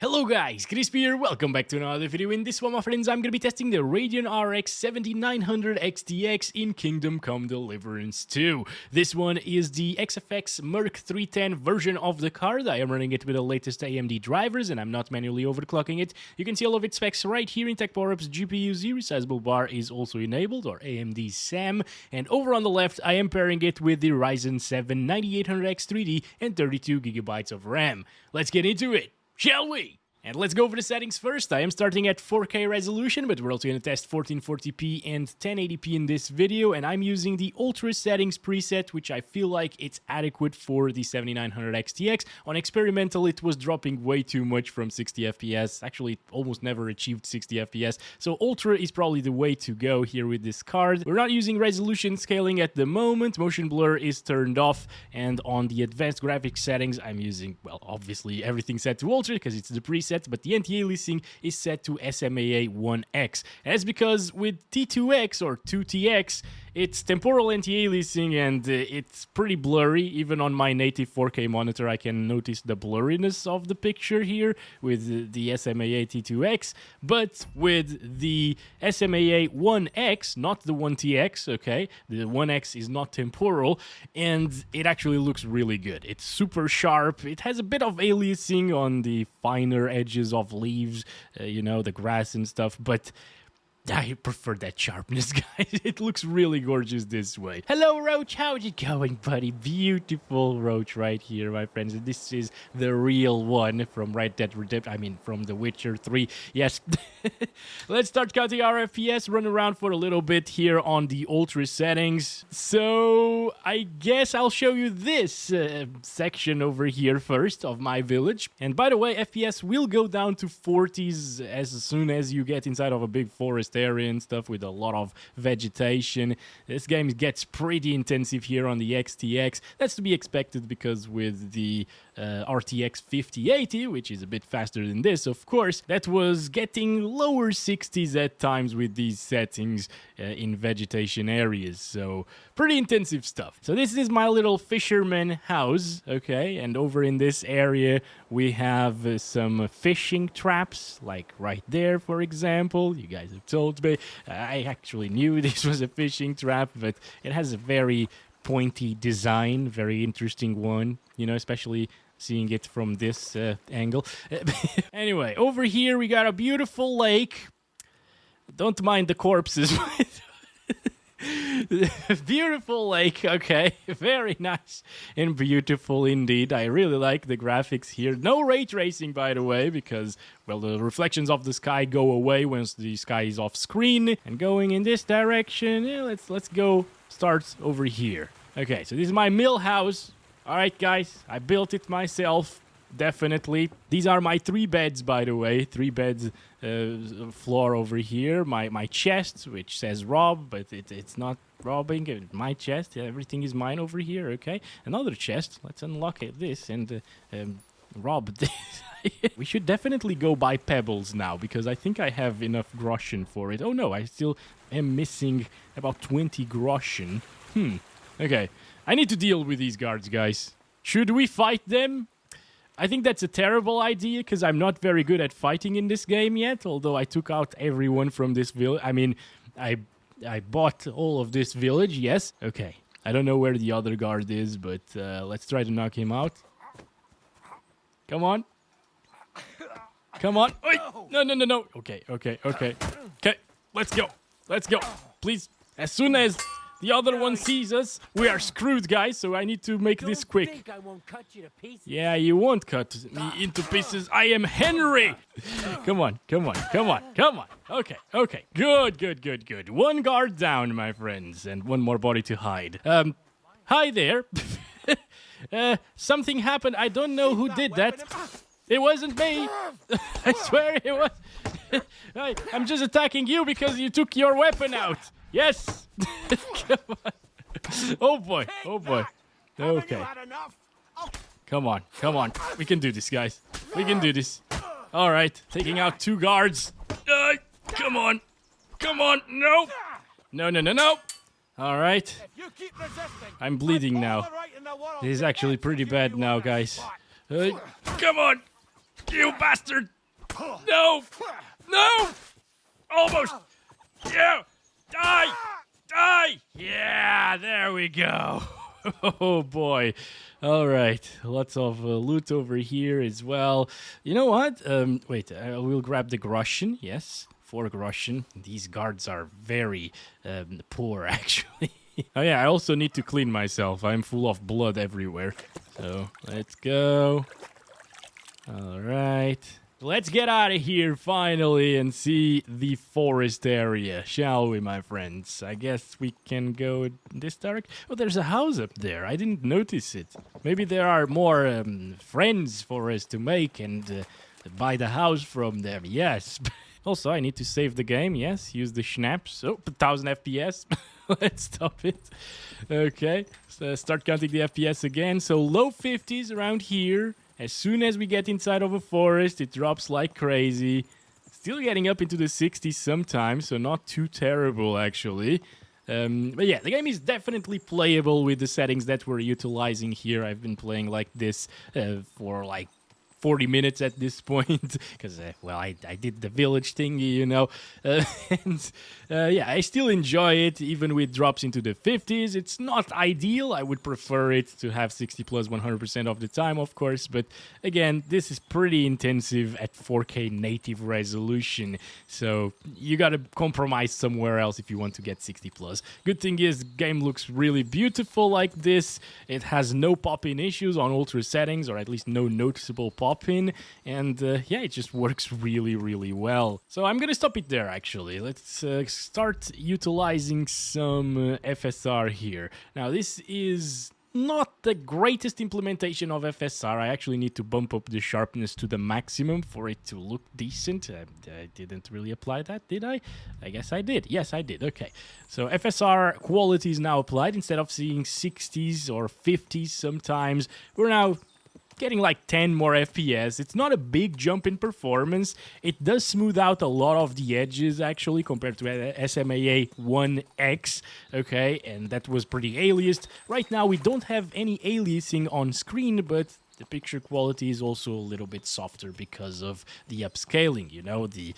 Hello guys, Crispy here, welcome back to another video. In this one, my friends, I'm gonna be testing the Radeon RX 7900 XTX in Kingdom Come Deliverance 2. This one is the XFX MERC 310 version of the card. I am running it with the latest AMD drivers and I'm not manually overclocking it. You can see all of its specs right here in Tech Power-Ups. GPU Z resizable bar is also enabled, or AMD SAM. And over on the left, I am pairing it with the Ryzen 7 9800X 3D and 32GB of RAM. Let's get into it, shall we? And let's go over the settings first. I am starting at 4K resolution, but we're also going to test 1440p and 1080p in this video, and I'm using the Ultra settings preset, which I feel like it's adequate for the 7900 XTX. On experimental, it was dropping way too much from 60 FPS. Actually, it almost never achieved 60 FPS, so Ultra is probably the way to go here with this card. We're not using resolution scaling at the moment. Motion blur is turned off, and on the advanced graphics settings, I'm using, well, obviously everything set to Ultra because it's the preset, but the anti-aliasing is set to SMAA 1X. And that's because with T2X or 2TX, it's temporal anti-aliasing and it's pretty blurry. Even on my native 4K monitor, I can notice the blurriness of the picture here with the SMAA T2X. But with the SMAA 1X, not the 1TX, okay? The 1X is not temporal, and it actually looks really good. It's super sharp. It has a bit of aliasing on the finer edges of leaves, you know, the grass and stuff, but I prefer that sharpness, guys. It looks really gorgeous this way. Hello, Roach. How's it going, buddy? Beautiful Roach right here, my friends. This is the real one from Red Dead Redemption. I mean, from The Witcher 3. Yes. Let's start counting our FPS. Run around for a little bit here on the Ultra settings. So, I guess I'll show you this section over here first of my village. And by the way, FPS will go down to 40s as soon as you get inside of a big forest area and stuff with a lot of vegetation. This game gets pretty intensive here on the XTX. That's to be expected because with the RTX 5080, which is a bit faster than this, of course, that was getting lower 60s at times with these settings in vegetation areas. So pretty intensive stuff. So this is my little fisherman house, okay? And over in this area, we have some fishing traps, like right there, for example. You guys have told me. I actually knew this was a fishing trap, but it has a very pointy design, very interesting one, you know, especially seeing it from this angle. Anyway, over here we got a beautiful lake. Don't mind the corpses. Beautiful lake, okay, very nice and beautiful indeed. I really like the graphics here. No ray tracing, by the way, because, well, the reflections of the sky go away once the sky is off screen. And going in this direction, yeah, let's go start over here. Okay, so this is my mill house. All right, guys, I built it myself. Definitely. These are my 3 beds, by the way. 3 beds floor over here. My chest, which says Rob, but it's not robbing. My chest. Everything is mine over here, okay? Another chest. Let's unlock this and rob this. We should definitely go buy pebbles now, because I think I have enough groschen for it. Oh, no, I still am missing about 20 groschen. Okay. I need to deal with these guards, guys. Should we fight them? I think that's a terrible idea because I'm not very good at fighting in this game yet, although I took out everyone from this village. I mean, I bought all of this village, yes. Okay, I don't know where the other guard is, but let's try to knock him out. Come on. Come on. Oi! No. Okay, let's go. Please, as soon as the other one sees us, we are screwed, guys, so I need to make this quick. Think I won't cut you to pieces. Yeah, you won't cut me into pieces. I am Henry. Come on. Okay. Good. 1 guard down, my friends, and 1 more body to hide. Hi there. Something happened. I don't know who did that. It wasn't me. I swear it was. I'm just attacking you because you took your weapon out. Yes! Come on. Oh boy. Okay. Come on. We can do this, guys. We can do this. Alright, taking out 2 guards. Come on. No. Alright. I'm bleeding now. This is actually pretty bad now, guys. Come on. You bastard! No! No! Almost! Yeah! Die! Die! Yeah, there we go. Oh boy. All right, lots of loot over here as well. You know what? Wait, I will grab the Groschen. Yes, 4 Groschen. These guards are very poor, actually. Oh yeah, I also need to clean myself. I'm full of blood everywhere. So let's go. All right. Let's get out of here finally and see the forest area, shall we, my friends? I guess we can go in this direction. Oh, there's a house up there. I didn't notice it. Maybe there are more friends for us to make and buy the house from them. Yes. Also, I need to save the game. Yes, use the schnapps. Oh, 1000 FPS. Let's stop it. Okay, so start counting the FPS again. So low 50s around here. As soon as we get inside of a forest, it drops like crazy. Still getting up into the 60s sometimes, so not too terrible, actually. But yeah, the game is definitely playable with the settings that we're utilizing here. I've been playing like this for like 40 minutes at this point, because, well, I did the village thingy, you know, and yeah, I still enjoy it, even with drops into the 50s. It's not ideal. I would prefer it to have 60 plus 100% of the time, of course, but again, this is pretty intensive at 4K native resolution, so you gotta compromise somewhere else if you want to get 60 plus. Good thing is, game looks really beautiful like this. It has no pop-in issues on ultra settings, or at least no noticeable pop in, and yeah, it just works really, really well. So I'm gonna stop it there, actually. Let's start utilizing some FSR here. Now, this is not the greatest implementation of FSR. I actually need to bump up the sharpness to the maximum for it to look decent. I didn't really apply that, did I? I guess I did. Yes, I did. Okay. So FSR quality is now applied. Instead of seeing 60s or 50s sometimes, we're now getting like 10 more FPS. It's not a big jump in performance. It does smooth out a lot of the edges, actually, compared to SMAA 1X, okay, and that was pretty aliased. Right now, we don't have any aliasing on screen, but the picture quality is also a little bit softer because of the upscaling, you know, the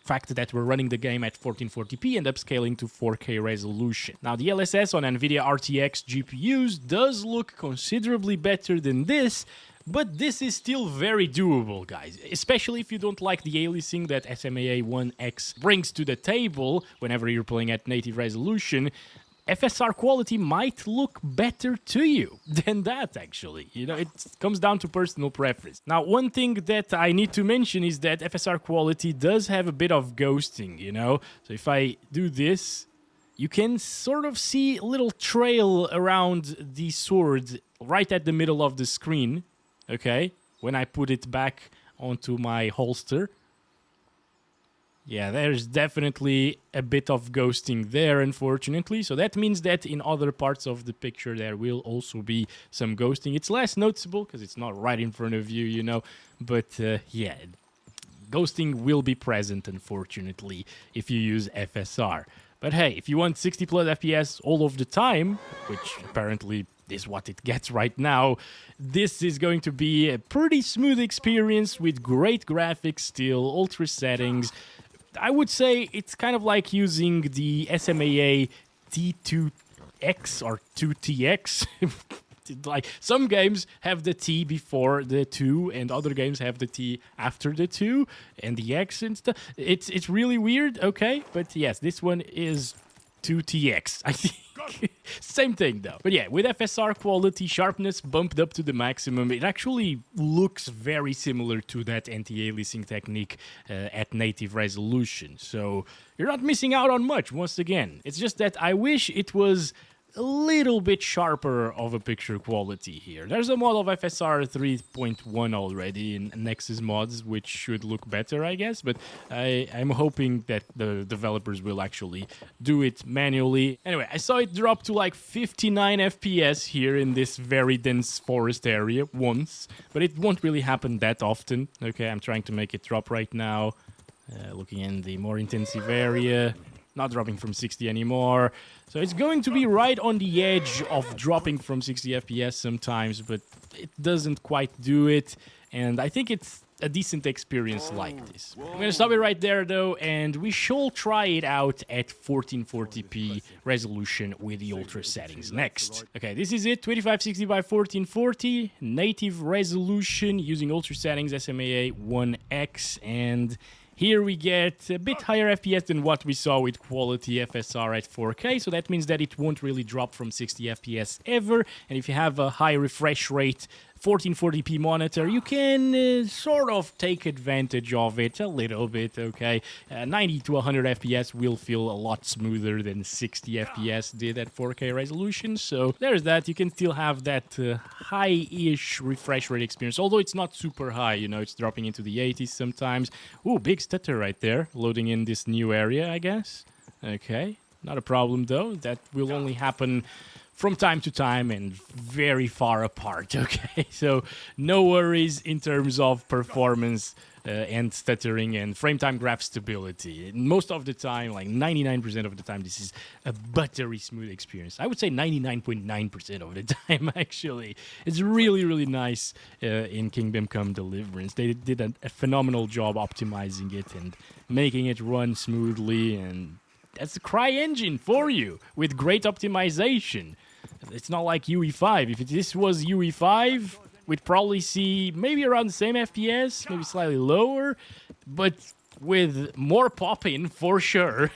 fact that we're running the game at 1440p and upscaling to 4K resolution. Now, the LSS on NVIDIA RTX GPUs does look considerably better than this, but this is still very doable, guys, especially if you don't like the aliasing that SMAA 1X brings to the table whenever you're playing at native resolution. FSR quality might look better to you than that, actually. You know, it comes down to personal preference. Now, one thing that I need to mention is that FSR quality does have a bit of ghosting, you know? So if I do this, you can sort of see a little trail around the sword right at the middle of the screen, okay? When I put it back onto my holster. Yeah, there's definitely a bit of ghosting there, unfortunately. So that means that in other parts of the picture there will also be some ghosting. It's less noticeable because it's not right in front of you, you know. But yeah, ghosting will be present, unfortunately, if you use FSR. But hey, if you want 60 plus FPS all of the time, which apparently is what it gets right now, this is going to be a pretty smooth experience with great graphics still, ultra settings. I would say it's kind of like using the SMAA T2X or 2TX. Like, some games have the T before the 2, and other games have the T after the 2, and the X and stuff. It's really weird, okay? But yes, this one is 2TX, I think. Same thing, though. But yeah, with FSR quality, sharpness bumped up to the maximum, it actually looks very similar to that anti-aliasing technique at native resolution. So you're not missing out on much, once again. It's just that I wish it was a little bit sharper of a picture quality here. There's a mod of FSR 3.1 already in Nexus mods, which should look better, I guess, but I'm hoping that the developers will actually do it manually. Anyway, I saw it drop to like 59 FPS here in this very dense forest area once, but it won't really happen that often. Okay, I'm trying to make it drop right now. Looking in the more intensive area. Not dropping from 60 anymore. So it's going to be right on the edge of dropping from 60 FPS sometimes, but it doesn't quite do it. And I think it's a decent experience like this. I'm gonna stop it right there though, and we shall try it out at 1440p resolution with the ultra settings next. Okay, this is it, 2560 by 1440, native resolution using ultra settings, SMAA 1X, and here we get a bit higher FPS than what we saw with quality FSR at 4K, so that means that it won't really drop from 60 FPS ever, and if you have a high refresh rate 1440p monitor, you can sort of take advantage of it a little bit, okay? 90 to 100 FPS will feel a lot smoother than 60 FPS did at 4K resolution, so there's that. You can still have that high-ish refresh rate experience, although it's not super high, you know, it's dropping into the 80s sometimes. Ooh, big stutter right there, loading in this new area, I guess. Okay, not a problem though, that will only happen from time to time and very far apart, okay? So no worries in terms of performance and stuttering and frame time graph stability. Most of the time, like 99% of the time, this is a buttery smooth experience. I would say 99.9% of the time, actually. It's really, really nice in Kingdom Come Deliverance. They did a phenomenal job optimizing it and making it run smoothly, and that's the CryEngine for you, with great optimization. It's not like UE5. If this was UE5, we'd probably see maybe around the same FPS, maybe slightly lower, but with more pop-in for sure.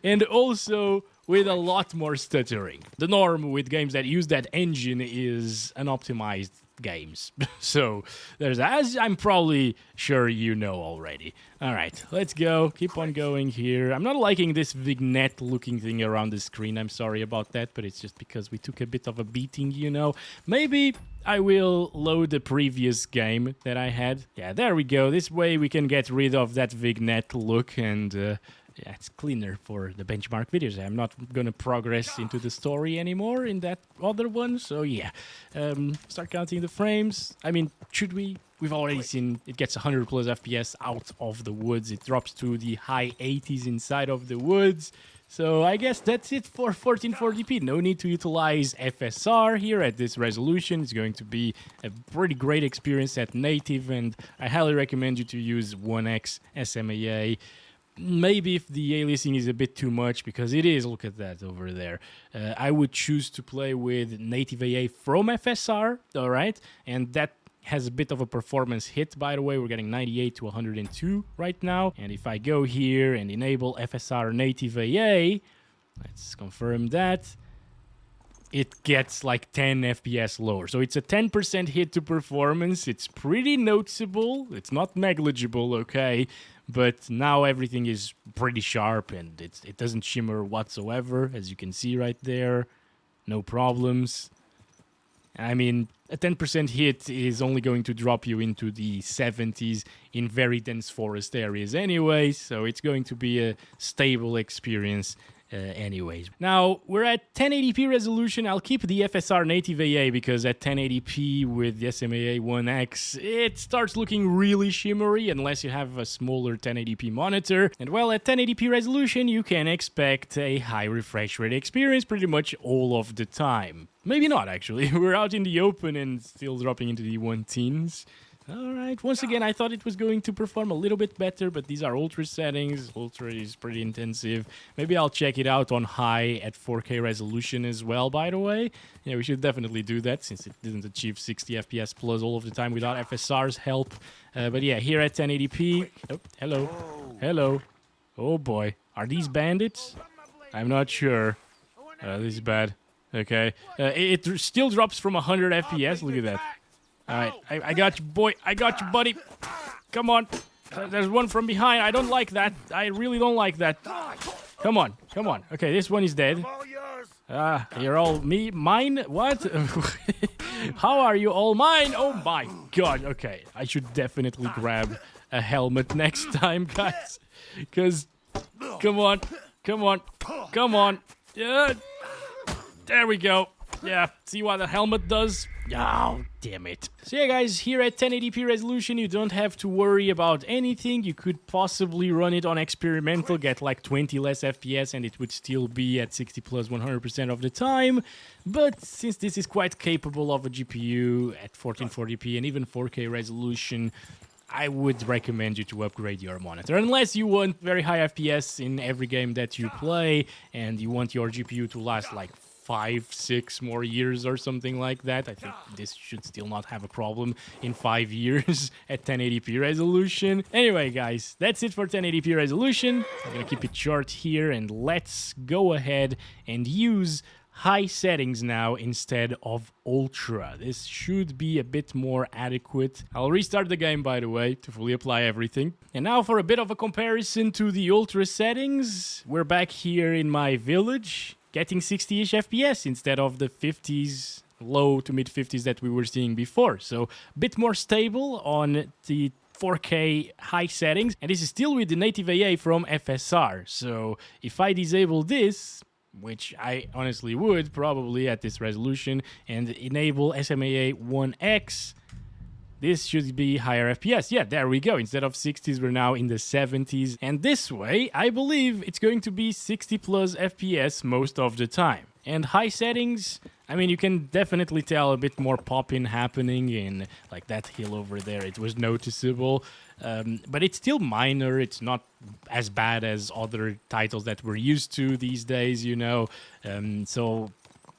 And also with a lot more stuttering. The norm with games that use that engine is unoptimized games. So there's, as I'm probably sure you know already. All right, let's go. Keep on going here. I'm not liking this vignette looking thing around the screen. I'm sorry about that, but it's just because we took a bit of a beating, you know. Maybe I will load the previous game that I had. Yeah, there we go. This way we can get rid of that vignette look, and yeah, it's cleaner for the benchmark videos. I'm not going to progress into the story anymore in that other one. So yeah, start counting the frames. I mean, should we? We've already seen it gets 100 plus FPS out of the woods. It drops to the high 80s inside of the woods. So I guess that's it for 1440p. No need to utilize FSR here at this resolution. It's going to be a pretty great experience at native, and I highly recommend you to use 1X SMAA. Maybe if the aliasing is a bit too much, because it is, look at that over there. I would choose to play with native AA from FSR, all right? And that has a bit of a performance hit, by the way. We're getting 98 to 102 right now. And if I go here and enable FSR native AA, let's confirm that, it gets like 10 FPS lower. So it's a 10% hit to performance. It's pretty noticeable. It's not negligible, okay? But now everything is pretty sharp, and it doesn't shimmer whatsoever, as you can see right there. No problems. I mean, a 10% hit is only going to drop you into the 70s in very dense forest areas anyway, so it's going to be a stable experience anyways. Now, we're at 1080p resolution. I'll keep the FSR native AA because at 1080p with the SMAA 1X, it starts looking really shimmery unless you have a smaller 1080p monitor. And well, at 1080p resolution, you can expect a high refresh rate experience pretty much all of the time. Maybe not, actually. We're out in the open and still dropping into the 110s. Alright, once again, I thought it was going to perform a little bit better, but these are ultra settings. Ultra is pretty intensive. Maybe I'll check it out on high at 4K resolution as well, by the way. Yeah, we should definitely do that, since it didn't achieve 60 FPS plus all of the time without FSR's help. But yeah, here at 1080p... Oh, hello. Hello. Oh boy. Are these bandits? I'm not sure. This is bad. Okay. It still drops from 100 FPS. Look at that. Alright, I got you, boy. I got you, buddy. Come on. There's one from behind. I don't like that. I really don't like that. Come on, come on. Okay, this one is dead. You're all mine? What? How are you all mine? Oh my god. Okay, I should definitely grab a helmet next time, guys. Because, come on, come on, come on. Yeah. There we go. Yeah, see what the helmet does? Oh, damn it. So yeah, guys, here at 1080p resolution, you don't have to worry about anything. You could possibly run it on experimental, get like 20 less FPS, and it would still be at 60 plus 100% of the time. But since this is quite capable of a GPU at 1440p and even 4K resolution, I would recommend you to upgrade your monitor. Unless you want very high FPS in every game that you play, and you want your GPU to last like 5-6 more years or something like that. I think this should still not have a problem in 5 years at 1080p resolution. Anyway, guys, that's it for 1080p resolution. I'm gonna keep it short here, and let's go ahead and use high settings now instead of ultra. This should be a bit more adequate. I'll restart the game, by the way, to fully apply everything. And now for a bit of a comparison to the ultra settings. We're back here in my village, getting 60-ish FPS instead of the 50s, low to mid 50s that we were seeing before. So a bit more stable on the 4K high settings. And this is still with the native AA from FSR. So if I disable this, which I honestly would probably at this resolution, and enable SMAA 1X, this should be higher FPS. Yeah, there we go. Instead of 60s, we're now in the 70s. And this way, I believe it's going to be 60 plus FPS most of the time. And high settings, I mean, you can definitely tell a bit more pop-in happening in like that hill over there. It was noticeable, but it's still minor. It's not as bad as other titles that we're used to these days, you know. So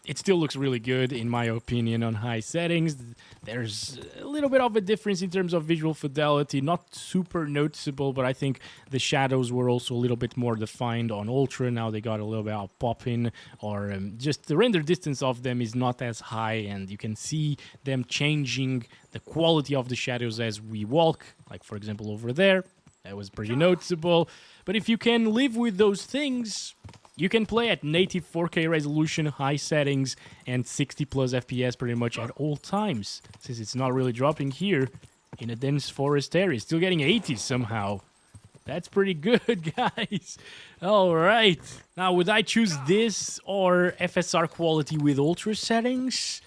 it still looks really good, in my opinion, on high settings. There's a little bit of a difference in terms of visual fidelity, not super noticeable, but I think the shadows were also a little bit more defined on Ultra. Now they got a little bit of pop-in, or just the render distance of them is not as high, and you can see them changing the quality of the shadows as we walk, like for example over there. That was pretty noticeable. But if you can live with those things, you can play at native 4K resolution, high settings, and 60 plus FPS pretty much at all times. Since it's not really dropping here in a dense forest area. Still getting 80 somehow. That's pretty good, guys. All right. Now, would I choose this or FSR quality with ultra settings?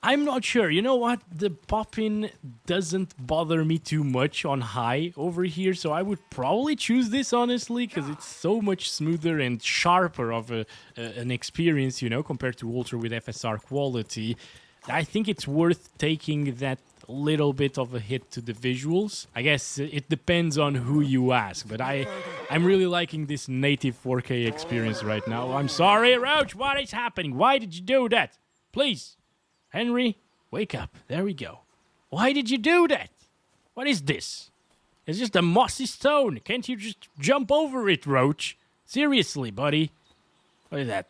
I'm not sure. You know what? The pop-in doesn't bother me too much on high over here, so I would probably choose this, honestly, because it's so much smoother and sharper of an experience, you know, compared to ultra with FSR quality. I think it's worth taking that little bit of a hit to the visuals. I guess it depends on who you ask, but I'm really liking this native 4K experience right now. I'm sorry, Roach, what is happening? Why did you do that? Please. Henry, wake up. There we go. Why did you do that? What is this? It's just a mossy stone. Can't you just jump over it, Roach? Seriously, buddy. What is that?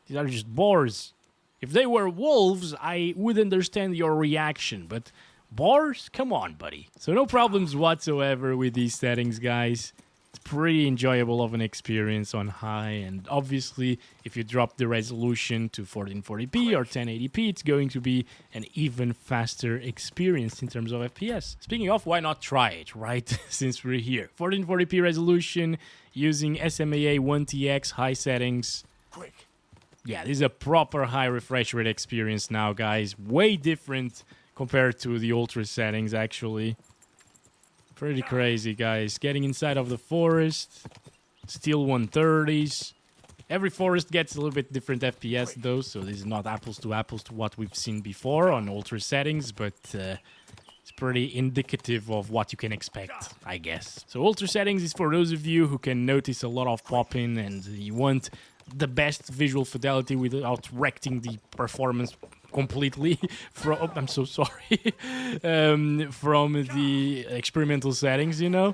These are just boars. If they were wolves, I would understand your reaction, but boars? Come on, buddy. So no problems whatsoever with these settings, guys. It's pretty enjoyable of an experience on high, and obviously if you drop the resolution to 1440p or 1080p, it's going to be an even faster experience in terms of FPS. Speaking of, why not try it, right? Since we're here. 1440p resolution using SMAA 1TX high settings. Quick. Yeah, this is a proper high refresh rate experience now, guys. Way different compared to the ultra settings, actually. Pretty crazy, guys. Getting inside of the forest. Still 130s. Every forest gets a little bit different FPS, though, so this is not apples to what we've seen before on ultra settings, but it's pretty indicative of what you can expect, I guess. So ultra settings is for those of you who can notice a lot of pop-in and you want the best visual fidelity without wrecking the performance completely from, oh, I'm so sorry, from the experimental settings, you know.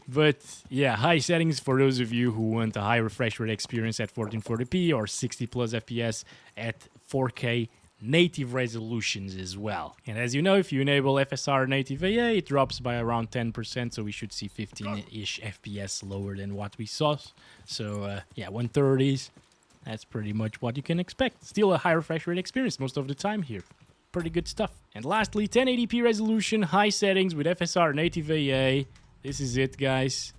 But yeah, high settings for those of you who want a high refresh rate experience at 1440p or 60 plus FPS at 4K native resolutions as well. And as you know, if you enable FSR native AA, it drops by around 10%, so we should see 15-ish FPS lower than what we saw. So yeah, 130s. That's pretty much what you can expect. Still a high refresh rate experience most of the time here. Pretty good stuff. And lastly, 1080p resolution, high settings with FSR native AA. This is it, guys.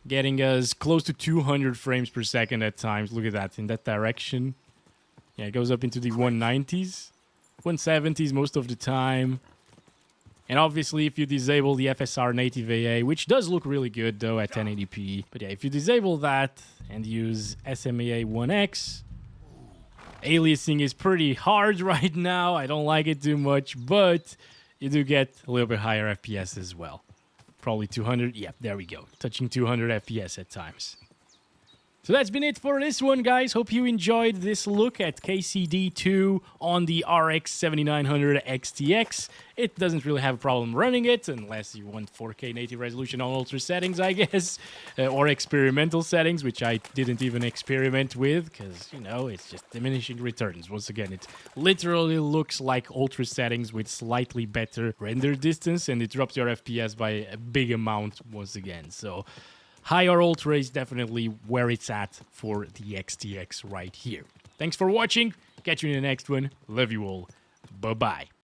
Getting us close to 200 frames per second at times. Look at that, in that direction. Yeah, it goes up into the 190s, 170s most of the time. And obviously, if you disable the FSR native AA, which does look really good though at 1080p, but yeah, if you disable that and use SMAA 1X, aliasing is pretty hard right now. I don't like it too much, but you do get a little bit higher FPS as well. Probably 200. Yep, there we go. Touching 200 FPS at times. So that's been it for this one, guys. Hope you enjoyed this look at KCD2 on the RX 7900 XTX. It doesn't really have a problem running it, unless you want 4K native resolution on ultra settings, I guess, or experimental settings, which I didn't even experiment with, because, you know, it's just diminishing returns. Once again, it literally looks like ultra settings with slightly better render distance, and it drops your FPS by a big amount once again. So higher ultra is definitely where it's at for the XTX right here. Thanks for watching. Catch you in the next one. Love you all. Bye-bye.